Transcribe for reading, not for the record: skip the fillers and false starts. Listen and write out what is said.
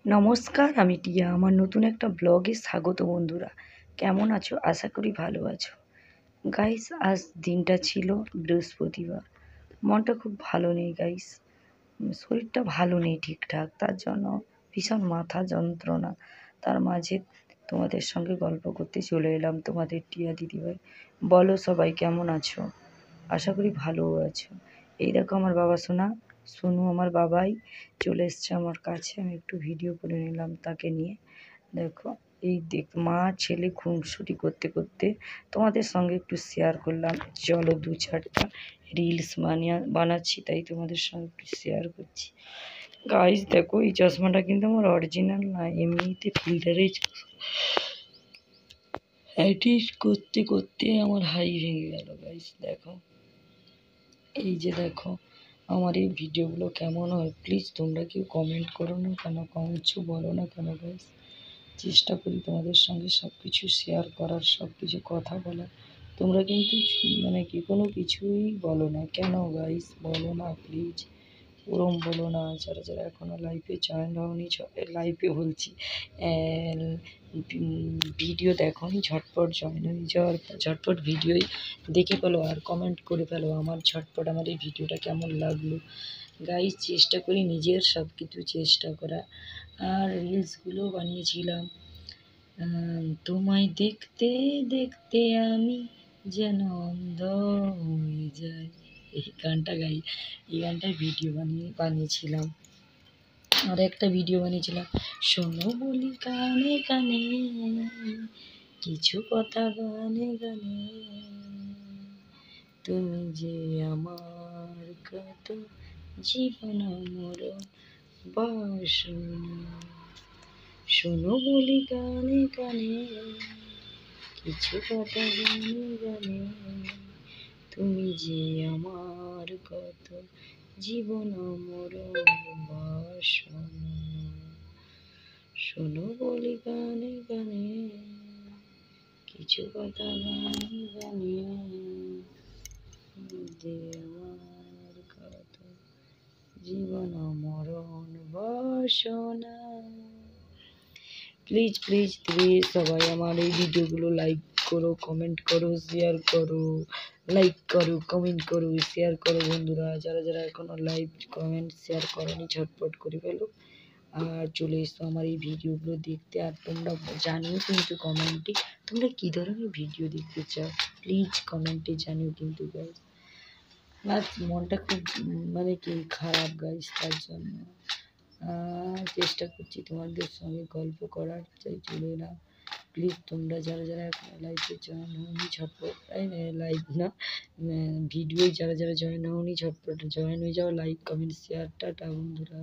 নমস্কার, আমি টিয়া। আমার নতুন একটা ব্লগে স্বাগত বন্ধুরা। কেমন আছো? আশা করি ভালো আছো। গাইস, আজ দিনটা ছিল বৃহস্পতিবার। মনটা খুব ভালো নেই গাইস, শরীরটা ভালো নেই ঠিকঠাক, তার জন্য ভীষণ মাথা যন্ত্রণা। তার মাঝে তোমাদের সঙ্গে গল্প করতে চলে এলাম, তোমাদের টিয়া দিদিভাই। বলো সবাই কেমন আছো? আশা করি ভালোও আছো। এই দেখো আমার বাবা সোনু আমার বাবাই চলে এসছে আমার কাছে। আমি একটু ভিডিও করে নিলাম তাকে নিয়ে। দেখো, এই মা ছেলে খুনসুটি করতে করতে তোমাদের সঙ্গে একটু শেয়ার করলাম। চলো, 2-4টা রিলস বানাচ্ছি, তাই তোমাদের সঙ্গে একটু শেয়ার করছি। গাইস দেখো, এই চশমাটা কিন্তু আমার অরিজিনাল না, এমনিতে ফিল্টারেই এডিট করতে করতে আমার হাই ভেঙে গেল। গাইস দেখো, এই যে দেখো আমার এই ভিডিওগুলো কেমন হয় প্লিজ তোমরা কেউ কমেন্ট করো না কেন, কিছু বলো না কেন গাইস। চেষ্টা করি তোমাদের সঙ্গে সব কিছু শেয়ার করার, সব কিছু কথা বলার। তোমরা কিন্তু কোনো কিছুই বলো না কেন গাইস, বলো না প্লিজ, ওরম বলো না। যারা যারা এখনও লাইফে জয়েন হওনি, লাইফে বলছি ভিডিও দেখোনি, ঝটপট জয়েন হয়ে যাওয়ার, ঝটপট ভিডিওই দেখে ফেলো আর কমেন্ট করে ফেলো আমার ঝটপট আমার এই ভিডিওটা কেমন লাগলো। গাইস, চেষ্টা করি নিজের সব কিছু চেষ্টা করা। আর রিলসগুলো বানিয়েছিলাম তোমায় দেখতে দেখতে আমি যেন অন্ধ হয়ে যাই, এই গানটা গাই। এই গানটার ভিডিও বানিয়েছিলাম। আর একটা ভিডিও বানিয়েছিলাম, শোনো বলি গানে গানে, কিছু কথা গানে গানে, তুমি যে আমার কত জীবন মরণ বাসনা। শোনো বলি গানে গানে, কিছু কথা গানে গানে, তুমি যে আমার কত জীবন মরণ বাসনা। শোনো বলি গানে গানে, কিছু কথা গানে গানে, যে আমার কত জীবন মরণ বাসনা। প্লিজ প্লিজ প্লিজ সবাই আমার এই ভিডিওগুলো লাইক করো, কমেন্ট করো, শেয়ার করো। লাইক করো, কমেন্ট করো, শেয়ার করো বন্ধুরা। যারা যারা এখনও লাইক কমেন্ট শেয়ার করোনি ঝটপট করে ফেলো আর চলে এসো আমার এই ভিডিওগুলো দেখতে। আর তোমরা জানিও কিন্তু কমেন্টে তোমরা কী ধরনের ভিডিও দেখতে চাও, প্লিজ কমেন্টে জানিও কিন্তু গাইস। আজ মনটা খুব খারাপ গাইস, তার জন্য চেষ্টা করছি তোমাদের সঙ্গে গল্প করার, তাই চলে এলাম। প্লিজ তোমরা যারা যারা এখন লাইভে জয়েন হওনি ঝটপট, লাইভ না ভিডিও যারা যারা জয়েন হওনি ঝটপট জয়েন হয়ে যাও। লাইক কমেন্ট শেয়ার, টাটা বন্ধুরা।